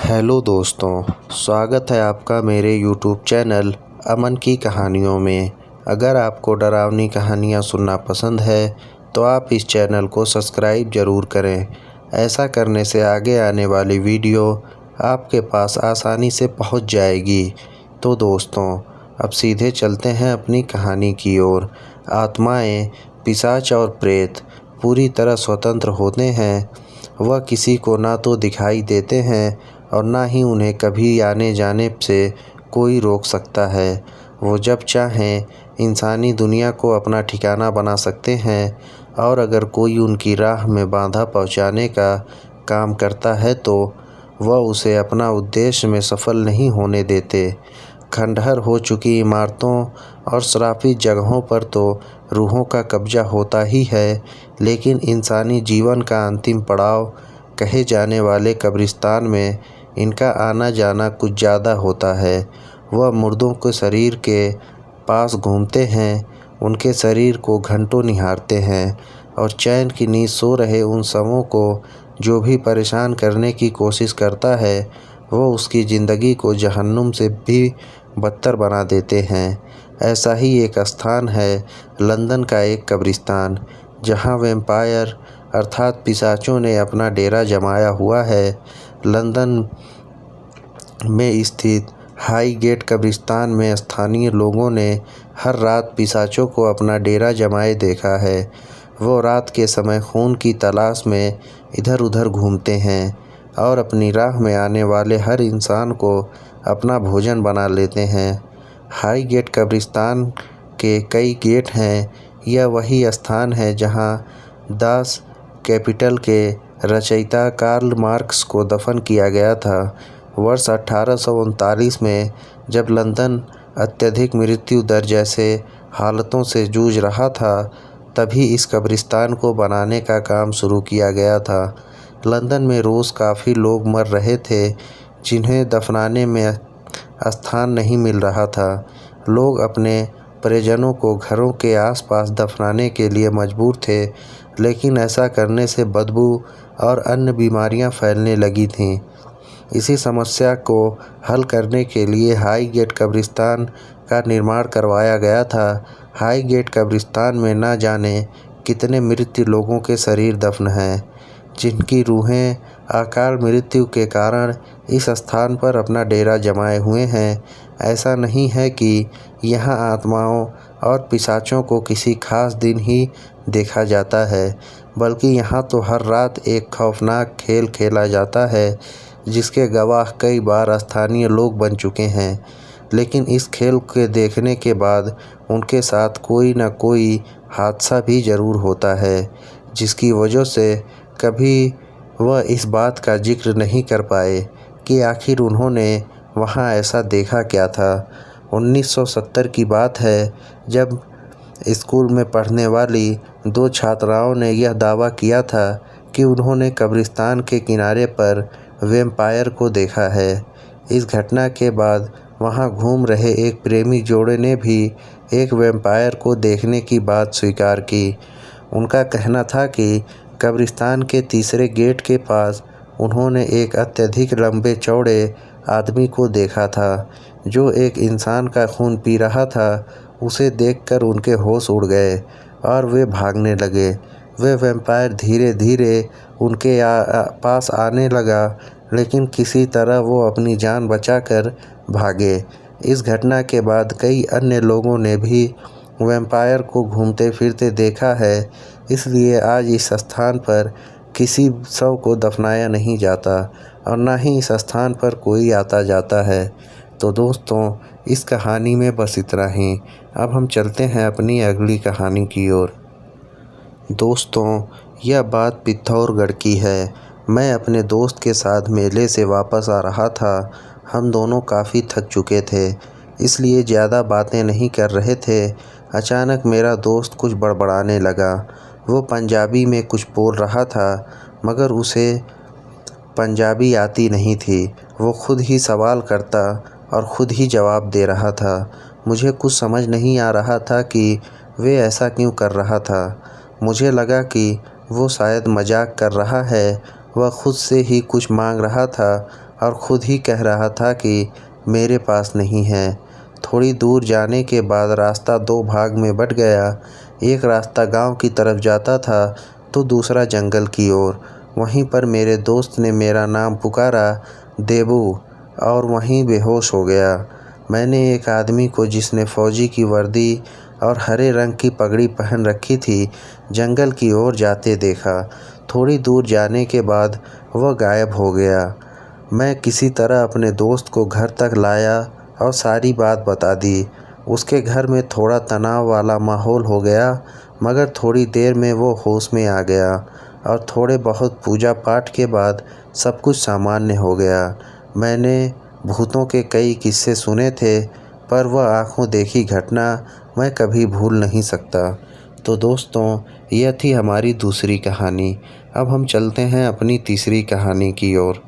Hello दोस्तों, स्वागत है आपका मेरे यूट्यूब चैनल अमन की कहानियों में। अगर आपको डरावनी कहानियाँ सुनना पसंद है तो आप इस चैनल को सब्सक्राइब ज़रूर करें। ऐसा करने से आगे आने वाली वीडियो आपके पास आसानी से पहुंच जाएगी। तो दोस्तों, अब सीधे चलते हैं अपनी कहानी की ओर। आत्माएं, पिशाच और प्रेत पूरी तरह स्वतंत्र होते हैं। वह किसी को ना तो दिखाई देते हैं और ना ही उन्हें कभी आने जाने से कोई रोक सकता है। वो जब चाहें इंसानी दुनिया को अपना ठिकाना बना सकते हैं और अगर कोई उनकी राह में बाधा पहुंचाने का काम करता है तो वह उसे अपना उद्देश्य में सफल नहीं होने देते। खंडहर हो चुकी इमारतों और श्रापित जगहों पर तो रूहों का कब्जा होता ही है, लेकिन इंसानी जीवन का अंतिम पड़ाव कहे जाने वाले कब्रिस्तान में इनका आना जाना कुछ ज़्यादा होता है। वह मुर्दों के शरीर के पास घूमते हैं, उनके शरीर को घंटों निहारते हैं और चैन की नींद सो रहे उन शवों को जो भी परेशान करने की कोशिश करता है वो उसकी ज़िंदगी को जहन्नुम से भी बदतर बना देते हैं। ऐसा ही एक स्थान है लंदन का एक कब्रिस्तान, जहां वैम्पायर अर्थात पिशाचों ने अपना डेरा जमाया हुआ है। लंदन में स्थित हाईगेट कब्रिस्तान में स्थानीय लोगों ने हर रात पिशाचों को अपना डेरा जमाए देखा है। वो रात के समय खून की तलाश में इधर उधर घूमते हैं और अपनी राह में आने वाले हर इंसान को अपना भोजन बना लेते हैं। हाईगेट कब्रिस्तान के कई गेट हैं। यह वही स्थान है जहां दास कैपिटल के रचयिता कार्ल मार्क्स को दफन किया गया था। वर्ष 1839 में जब लंदन अत्यधिक मृत्यु दर जैसे हालतों से जूझ रहा था, तभी इस कब्रिस्तान को बनाने का काम शुरू किया गया था। लंदन में रोज़ काफ़ी लोग मर रहे थे जिन्हें दफनाने में स्थान नहीं मिल रहा था। लोग अपने परिजनों को घरों के आसपास दफनाने के लिए मजबूर थे, लेकिन ऐसा करने से बदबू और अन्य बीमारियां फैलने लगी थीं। इसी समस्या को हल करने के लिए हाईगेट कब्रिस्तान का निर्माण करवाया गया था। हाईगेट कब्रिस्तान में न जाने कितने मृत लोगों के शरीर दफन हैं, जिनकी रूहें अकाल मृत्यु के कारण इस स्थान पर अपना डेरा जमाए हुए हैं। ऐसा नहीं है कि यहाँ आत्माओं और पिशाचों को किसी खास दिन ही देखा जाता है, बल्कि यहाँ तो हर रात एक खौफनाक खेल खेला जाता है जिसके गवाह कई बार स्थानीय लोग बन चुके हैं। लेकिन इस खेल के देखने के बाद उनके साथ कोई न कोई हादसा भी ज़रूर होता है, जिसकी वजह से कभी वह इस बात का जिक्र नहीं कर पाए कि आखिर उन्होंने वहाँ ऐसा देखा क्या था। 1970 की बात है, जब स्कूल में पढ़ने वाली दो छात्राओं ने यह दावा किया था कि उन्होंने कब्रिस्तान के किनारे पर वैम्पायर को देखा है। इस घटना के बाद वहाँ घूम रहे एक प्रेमी जोड़े ने भी एक वैम्पायर को देखने की बात स्वीकार की। उनका कहना था कि कब्रिस्तान के तीसरे गेट के पास उन्होंने एक अत्यधिक लंबे चौड़े आदमी को देखा था, जो एक इंसान का खून पी रहा था। उसे देखकर उनके होश उड़ गए और वे भागने लगे। वे वैम्पायर धीरे धीरे उनके पास आने लगा, लेकिन किसी तरह वो अपनी जान बचाकर भागे। इस घटना के बाद कई अन्य लोगों ने भी वैम्पायर को घूमते फिरते देखा है, इसलिए आज इस स्थान पर किसी शव को दफनाया नहीं जाता और ना ही इस स्थान पर कोई आता जाता है। तो दोस्तों, इस कहानी में बस इतना ही। अब हम चलते हैं अपनी अगली कहानी की ओर। दोस्तों, यह बात पिथौरागढ़ की है। मैं अपने दोस्त के साथ मेले से वापस आ रहा था। हम दोनों काफ़ी थक चुके थे, इसलिए ज़्यादा बातें नहीं कर रहे थे। अचानक मेरा दोस्त कुछ बड़बड़ाने लगा। वो पंजाबी में कुछ बोल रहा था, मगर उसे पंजाबी आती नहीं थी। वो खुद ही सवाल करता और ख़ुद ही जवाब दे रहा था। मुझे कुछ समझ नहीं आ रहा था कि वे ऐसा क्यों कर रहा था। मुझे लगा कि वो शायद मजाक कर रहा है। वह खुद से ही कुछ मांग रहा था और ख़ुद ही कह रहा था कि मेरे पास नहीं है। थोड़ी दूर जाने के बाद रास्ता दो भाग में बँट गया। एक रास्ता गांव की तरफ जाता था तो दूसरा जंगल की ओर। वहीं पर मेरे दोस्त ने मेरा नाम पुकारा, देबू, और वहीं बेहोश हो गया। मैंने एक आदमी को, जिसने फ़ौजी की वर्दी और हरे रंग की पगड़ी पहन रखी थी, जंगल की ओर जाते देखा। थोड़ी दूर जाने के बाद वह गायब हो गया। मैं किसी तरह अपने दोस्त को घर तक लाया और सारी बात बता दी। उसके घर में थोड़ा तनाव वाला माहौल हो गया, मगर थोड़ी देर में वो होश में आ गया और थोड़े बहुत पूजा पाठ के बाद सब कुछ सामान्य हो गया। मैंने भूतों के कई किस्से सुने थे, पर वह आँखों देखी घटना मैं कभी भूल नहीं सकता। तो दोस्तों, यह थी हमारी दूसरी कहानी। अब हम चलते हैं अपनी तीसरी कहानी की ओर।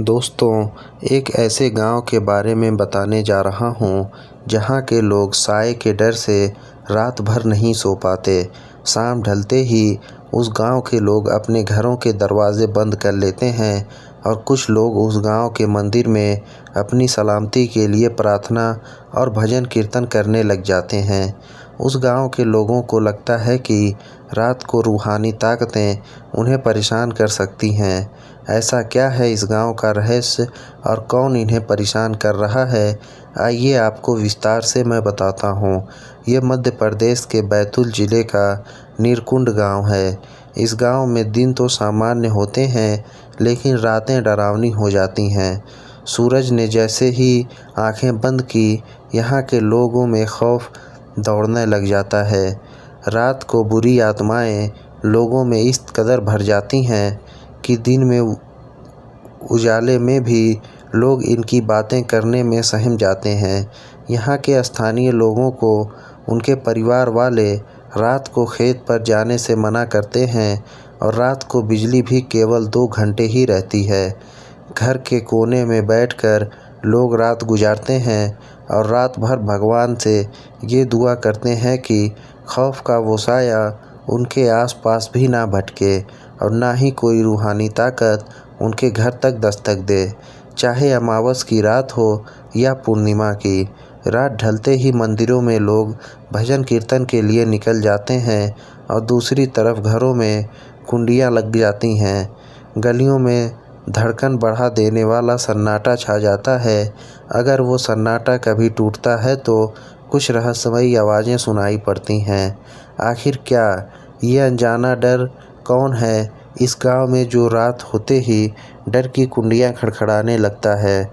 दोस्तों, एक ऐसे गांव के बारे में बताने जा रहा हूं, जहां के लोग साए के डर से रात भर नहीं सो पाते। शाम ढलते ही उस गांव के लोग अपने घरों के दरवाजे बंद कर लेते हैं और कुछ लोग उस गांव के मंदिर में अपनी सलामती के लिए प्रार्थना और भजन कीर्तन करने लग जाते हैं। उस गांव के लोगों को लगता है कि रात को रूहानी ताकतें उन्हें परेशान कर सकती हैं। ऐसा क्या है इस गांव का रहस्य और कौन इन्हें परेशान कर रहा है, आइए आपको विस्तार से मैं बताता हूँ। ये मध्य प्रदेश के बैतूल ज़िले का नीरकुंड गांव है। इस गांव में दिन तो सामान्य होते हैं, लेकिन रातें डरावनी हो जाती हैं। सूरज ने जैसे ही आंखें बंद की, यहाँ के लोगों में खौफ दौड़ने लग जाता है। रात को बुरी आत्माएं लोगों में इस कदर भर जाती हैं कि दिन में उजाले में भी लोग इनकी बातें करने में सहम जाते हैं। यहाँ के स्थानीय लोगों को उनके परिवार वाले रात को खेत पर जाने से मना करते हैं और रात को बिजली भी केवल 2 घंटे ही रहती है। घर के कोने में बैठकर लोग रात गुजारते हैं और रात भर भगवान से ये दुआ करते हैं कि खौफ का वो साया उनके आसपास भी ना भटके और ना ही कोई रूहानी ताकत उनके घर तक दस्तक दे, चाहे अमावस की रात हो या पूर्णिमा की। रात ढलते ही मंदिरों में लोग भजन कीर्तन के लिए निकल जाते हैं और दूसरी तरफ घरों में कुंडियाँ लग जाती हैं। गलियों में धड़कन बढ़ा देने वाला सन्नाटा छा जाता है। अगर वो सन्नाटा कभी टूटता है तो कुछ रहस्यमयी आवाज़ें सुनाई पड़ती हैं। आखिर क्या ये अनजाना डर कौन है इस गांव में, जो रात होते ही डर की कुंडियां खड़खड़ाने लगता है?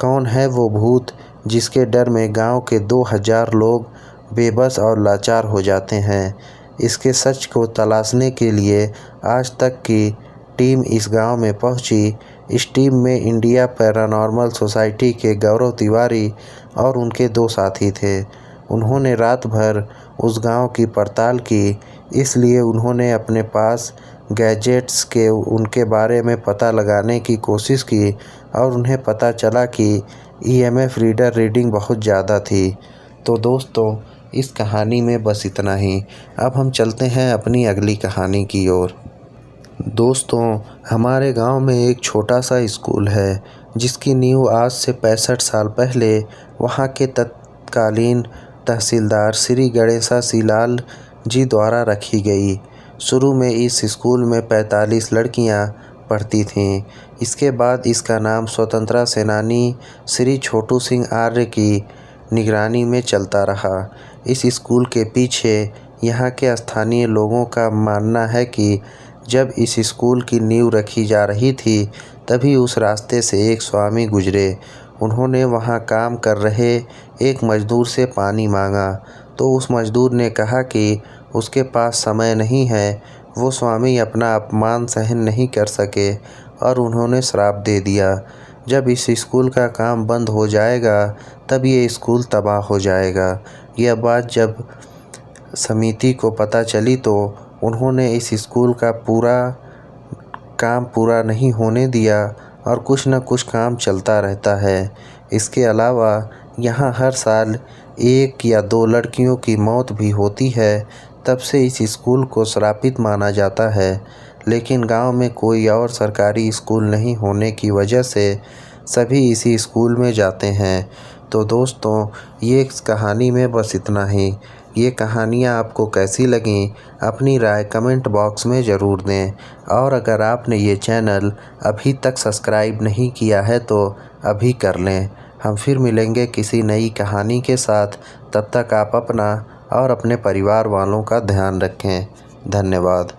कौन है वो भूत जिसके डर में गांव के 2000 लोग बेबस और लाचार हो जाते हैं? इसके सच को तलाशने के लिए आज तक की टीम इस गांव में पहुंची। इस टीम में इंडिया पैरानॉर्मल सोसाइटी के गौरव तिवारी और उनके 2 साथी थे। उन्होंने रात भर उस गांव की पड़ताल की, इसलिए उन्होंने अपने पास गैजेट्स के उनके बारे में पता लगाने की कोशिश की और उन्हें पता चला कि EMF रीडर रीडिंग बहुत ज़्यादा थी। तो दोस्तों, इस कहानी में बस इतना ही। अब हम चलते हैं अपनी अगली कहानी की ओर। दोस्तों, हमारे गांव में एक छोटा सा स्कूल है, जिसकी नींव आज से 65 साल पहले वहां के तत्कालीन तहसीलदार श्री गणेशा सिलाल जी द्वारा रखी गई। शुरू में इस स्कूल में 45 लड़कियां पढ़ती थीं। इसके बाद इसका नाम स्वतंत्रता सेनानी श्री छोटू सिंह आर्य की निगरानी में चलता रहा। इस स्कूल के पीछे यहाँ के स्थानीय लोगों का मानना है कि जब इस स्कूल की नींव रखी जा रही थी, तभी उस रास्ते से एक स्वामी गुजरे। उन्होंने वहाँ काम कर रहे एक मजदूर से पानी मांगा, तो उस मजदूर ने कहा कि उसके पास समय नहीं है। वो स्वामी अपना अपमान सहन नहीं कर सके और उन्होंने श्राप दे दिया, जब इस स्कूल का काम बंद हो जाएगा तब ये स्कूल तबाह हो जाएगा। यह बात जब समिति को पता चली तो उन्होंने इस स्कूल का काम पूरा नहीं होने दिया और कुछ न कुछ काम चलता रहता है। इसके अलावा यहाँ हर साल 1 या 2 लड़कियों की मौत भी होती है। तब से इस स्कूल को श्रापित माना जाता है। लेकिन गांव में कोई और सरकारी स्कूल नहीं होने की वजह से सभी इसी स्कूल में जाते हैं। तो दोस्तों, ये इस कहानी में बस इतना ही। ये कहानियाँ आपको कैसी लगीं, अपनी राय कमेंट बॉक्स में ज़रूर दें। और अगर आपने ये चैनल अभी तक सब्सक्राइब नहीं किया है तो अभी कर लें। हम फिर मिलेंगे किसी नई कहानी के साथ। तब तक आप अपना और अपने परिवार वालों का ध्यान रखें। धन्यवाद।